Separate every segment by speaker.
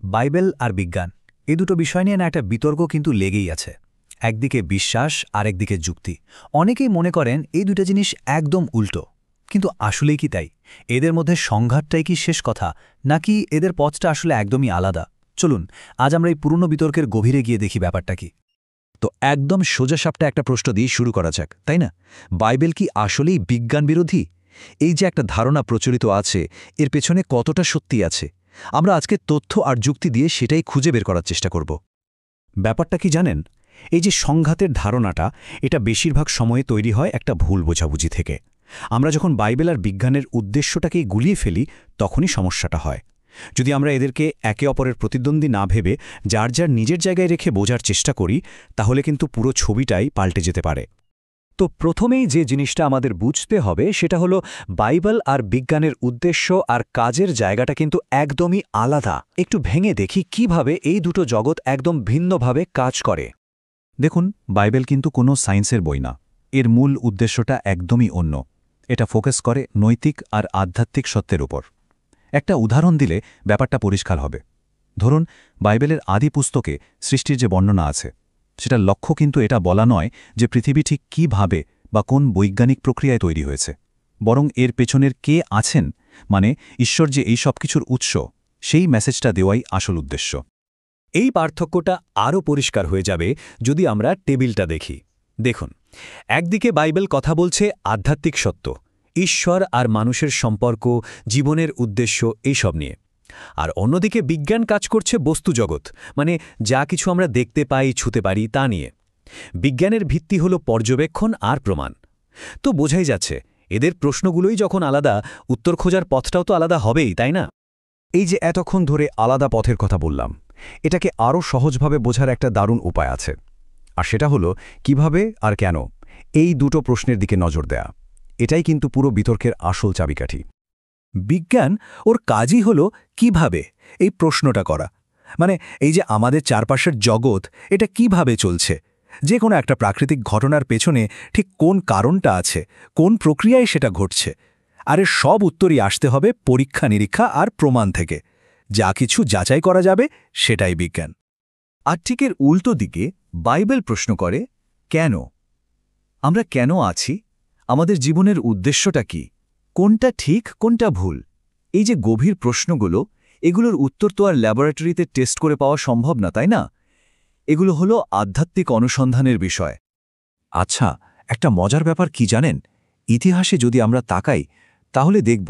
Speaker 1: Bible আর বিজ্ঞান এই দুটো বিষয় নিয়ে না একটা বিতর্ক কিন্তু লেগেই আছে। একদিকে বিশ্বাস আর একদিকে যুক্তি। অনেকেই মনে করেন এই দুটো জিনিস একদম উল্টো, কিন্তু আসলেই কি তাই? এদের মধ্যে সংঘাতটাই কি শেষ কথা, নাকি এদের পথটা আসলে একদমই আলাদা? চলুন আজ আমরা এই পুরনো বিতর্কের গভীরে গিয়ে দেখি ব্যাপারটা কি।
Speaker 2: তো একদম সোজাসাপটা একটা প্রশ্ন দিয়ে শুরু করা যাক, তাই না? বাইবেল কি আসলেই বিজ্ঞান বিরোধী? এই যে একটা ধারণা প্রচলিত আছে, এর পেছনে কতটা সত্যি আছে? আমরা আজকে তথ্য আর যুক্তি দিয়ে সেটাই খুঁজে বের করার চেষ্টা করব।
Speaker 3: ব্যাপারটা কি জানেন? এই যে সংঘাতের ধারণাটা, এটা বেশিরভাগ সময়ে তৈরি হয় একটা ভুল বোঝাবুঝি থেকে। আমরা যখন বাইবেল আর বিজ্ঞানের উদ্দেশ্যটাকেই গুলিয়ে ফেলি, তখনই সমস্যাটা হয়। যদি আমরা এদেরকে একে অপরের প্রতিদ্বন্দ্বী না ভেবে যার যার নিজের জায়গায় রেখে বোঝার চেষ্টা করি, তাহলে কিন্তু পুরো ছবিটাই পাল্টে যেতে পারে।
Speaker 2: তো প্রথমেই যে জিনিসটা আমাদের বুঝতে হবে সেটা হলো বাইবেল আর বিজ্ঞানের উদ্দেশ্য আর কাজের জায়গাটা কিন্তু একদমই আলাদা। একটু ভেঙে দেখি কিভাবে এই দুটো জগৎ একদম ভিন্নভাবে কাজ করে।
Speaker 3: দেখুন, বাইবেল কিন্তু কোনো সায়েন্সের বই না। এর মূল উদ্দেশ্যটা একদমই অন্য। এটা ফোকাস করে নৈতিক আর আধ্যাত্মিক সত্যের উপর। একটা উদাহরণ দিলে ব্যাপারটা পরিষ্কার হবে। ধরুন, বাইবেলের আদি পুস্তকে সৃষ্টির যে বর্ণনা আছে, সেটার লক্ষ্য কিন্তু এটা বলা নয় যে পৃথিবী ঠিক কীভাবে বা কোন বৈজ্ঞানিক প্রক্রিয়ায় তৈরি হয়েছে, বরং এর পেছনের কে আছেন, মানে ঈশ্বর যে এই সব কিছুর উৎস, সেই মেসেজটা দেওয়াই আসল উদ্দেশ্য।
Speaker 1: এই পার্থক্যটা আরও পরিষ্কার হয়ে যাবে যদি আমরা টেবিলটা দেখি। দেখুন, একদিকে বাইবেল কথা বলছে আধ্যাত্মিক সত্য, ঈশ্বর আর মানুষের সম্পর্ক, জীবনের উদ্দেশ্য এইসব নিয়ে। আর অন্যদিকে বিজ্ঞান কাজ করছে বস্তুজগৎ, মানে যা কিছু আমরা দেখতে পাই, ছুঁতে পারি তা নিয়ে। বিজ্ঞানের ভিত্তি হল পর্যবেক্ষণ আর প্রমাণ। তো বোঝাই যাচ্ছে, এদের প্রশ্নগুলোই যখন আলাদা, উত্তর খোঁজার পথটাও তো আলাদা হবেই, তাই না?
Speaker 2: এই যে এতক্ষণ ধরে আলাদা পথের কথা বললাম, এটাকে আরও সহজভাবে বোঝার একটা দারুণ উপায় আছে। আর সেটা হলো কিভাবে আর কেন, এই দুটো প্রশ্নের দিকে নজর দেয়া। এটাই কিন্তু পুরো বিতর্কের আসল চাবিকাঠি।
Speaker 4: বিজ্ঞান ওর কাজই হলো কিভাবে এই প্রশ্নটা করা। মানে এই যে আমাদের চারপাশের জগৎ, এটা কিভাবে চলছে, যে কোনো একটা প্রাকৃতিক ঘটনার পেছনে ঠিক কোন কারণটা আছে, কোন প্রক্রিয়ায় সেটা ঘটছে। আর এর সব উত্তরই আসতে হবে পরীক্ষা নিরীক্ষা আর প্রমাণ থেকে। যা কিছু যাচাই করা যাবে সেটাই বিজ্ঞান।
Speaker 2: আর ঠিক এর উল্টো দিকে বাইবেল প্রশ্ন করে, কেন? আমরা কেন আছি? আমাদের জীবনের উদ্দেশ্যটা কি? কোনটা ঠিক, কোনটা ভুল? এই যে গভীর প্রশ্নগুলো, এগুলোর উত্তর তো আর ল্যাবরেটরিতে টেস্ট করে পাওয়া সম্ভব না, তাই না? এগুলো হলো আধ্যাত্মিক অনুসন্ধানের বিষয়। আচ্ছা, একটা মজার ব্যাপার কি জানেন? ইতিহাসে যদি আমরা তাকাই, তাহলে দেখব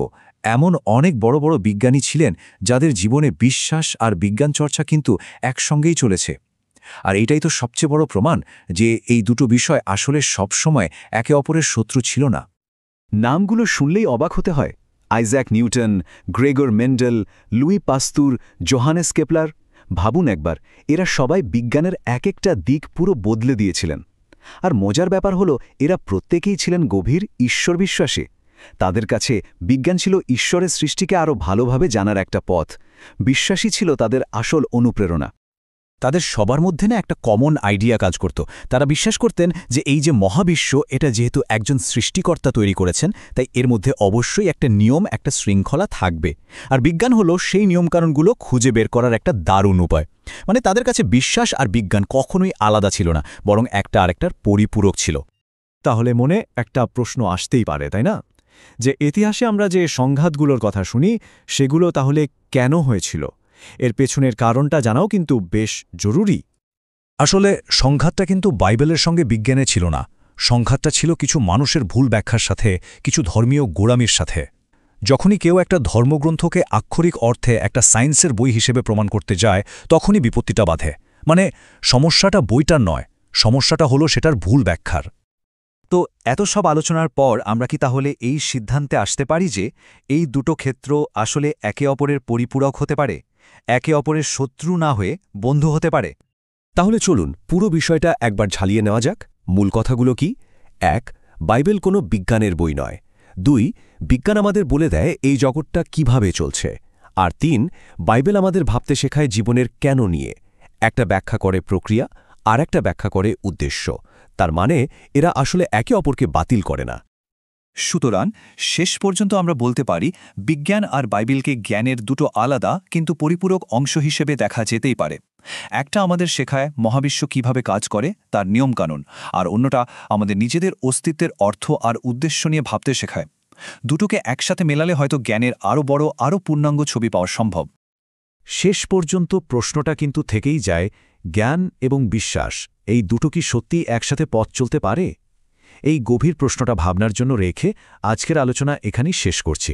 Speaker 2: এমন অনেক বড় বড় বিজ্ঞানী ছিলেন যাদের জীবনে বিশ্বাস আর বিজ্ঞান চর্চা কিন্তু একসঙ্গেই চলেছে। আর এটাই তো সবচেয়ে বড় প্রমাণ যে এই দুটো বিষয় আসলে সবসময় একে অপরের শত্রু ছিল না। নামগুলো শুনলেই অবাক হতে হয়। Isaac Newton, Gregor Mendel, Luis পাস্তুর, Johannes Kepler. ভাবুন একবার, এরা সবাই বিজ্ঞানের এক একটা দিক পুরো বদলে দিয়েছিলেন। আর মজার ব্যাপার হলো, এরা প্রত্যেকেই ছিলেন গভীর ঈশ্বর বিশ্বাসী। তাদের কাছে বিজ্ঞান ছিল ঈশ্বরের সৃষ্টিকে আরও ভালোভাবে জানার একটা পথ। বিশ্বাসী ছিল তাদের আসল অনুপ্রেরণা।
Speaker 3: তাদের সবার মধ্যে না একটা কমন আইডিয়া কাজ করত। তারা বিশ্বাস করতেন যে এই যে মহাবিশ্ব, এটা যেহেতু একজন সৃষ্টিকর্তা তৈরি করেছেন, তাই এর মধ্যে অবশ্যই একটা নিয়ম, একটা শৃঙ্খলা থাকবে। আর বিজ্ঞান হলো সেই নিয়মকানুনগুলো খুঁজে বের করার একটা দারুণ উপায়। মানে তাদের কাছে বিশ্বাস আর বিজ্ঞান কখনোই আলাদা ছিল না, বরং একটা আরেকটার পরিপূরক ছিল।
Speaker 2: তাহলে মনে একটা প্রশ্ন আসতেই পারে, তাই না? যে ইতিহাসে আমরা যে সংঘাতগুলোর কথা শুনি, সেগুলো তাহলে কেন হয়েছিল? এর পেছনের কারণটা জানাও কিন্তু বেশ জরুরি।
Speaker 4: আসলে সংঘাতটা কিন্তু বাইবেলের সঙ্গে বিজ্ঞানে ছিল না। সংঘাতটা ছিল কিছু মানুষের ভুল ব্যাখ্যার সাথে, কিছু ধর্মীয় গোড়ামির সাথে। যখনই কেউ একটা ধর্মগ্রন্থকে আক্ষরিক অর্থে একটা সায়েন্সের বই হিসেবে প্রমাণ করতে যায়, তখনই বিপত্তিটা বাধে। মানে সমস্যাটা বইটার নয়, সমস্যাটা হলো সেটার ভুল ব্যাখ্যার।
Speaker 2: তো এত সব আলোচনার পর আমরা কি তাহলে এই সিদ্ধান্তে আসতে পারি যে এই দুটো ক্ষেত্র আসলে একে অপরের পরিপূরক হতে পারে, একে অপরের শত্রু না হয়ে বন্ধু হতে পারে?
Speaker 5: তাহলে চলুন পুরো বিষয়টা একবার ঝালিয়ে নেওয়া যাক। মূল কথাগুলো কি? ১. বাইবেল কোনো বিজ্ঞানের বই নয়। ২. বিজ্ঞান আমাদের বলে দেয় এই জগৎটা কিভাবে চলছে। আর ৩. বাইবেল আমাদের ভাবতে শেখায় জীবনের কেন নিয়ে। একটা ব্যাখ্যা করে প্রক্রিয়া, আর একটা ব্যাখ্যা করে উদ্দেশ্য। তার মানে এরা আসলে একে অপরকে বাতিল করে না।
Speaker 2: সুতরাং শেষ পর্যন্ত আমরা বলতে পারি বিজ্ঞান আর বাইবেলকে জ্ঞানের দুটো আলাদা কিন্তু পরিপূরক অংশ হিসেবে দেখা যেতেই পারে। একটা আমাদের শেখায় মহাবিশ্ব কিভাবে কাজ করে তার নিয়মকানুন, আর অন্যটা আমাদের নিজেদের অস্তিত্বের অর্থ আর উদ্দেশ্য নিয়ে ভাবতে শেখায়। দুটোকে একসাথে মেলালে হয়তো জ্ঞানের আরও বড় আরও পূর্ণাঙ্গ ছবি পাওয়া সম্ভব।
Speaker 1: শেষ পর্যন্ত প্রশ্নটা কিন্তু থেকেই যায়, জ্ঞান এবং বিশ্বাস এই দুটো কি সত্যি একসাথে পথ চলতে পারে? এই গভীর প্রশ্নটা ভাবনার জন্য রেখে আজকের আলোচনা এখানেই শেষ করছি।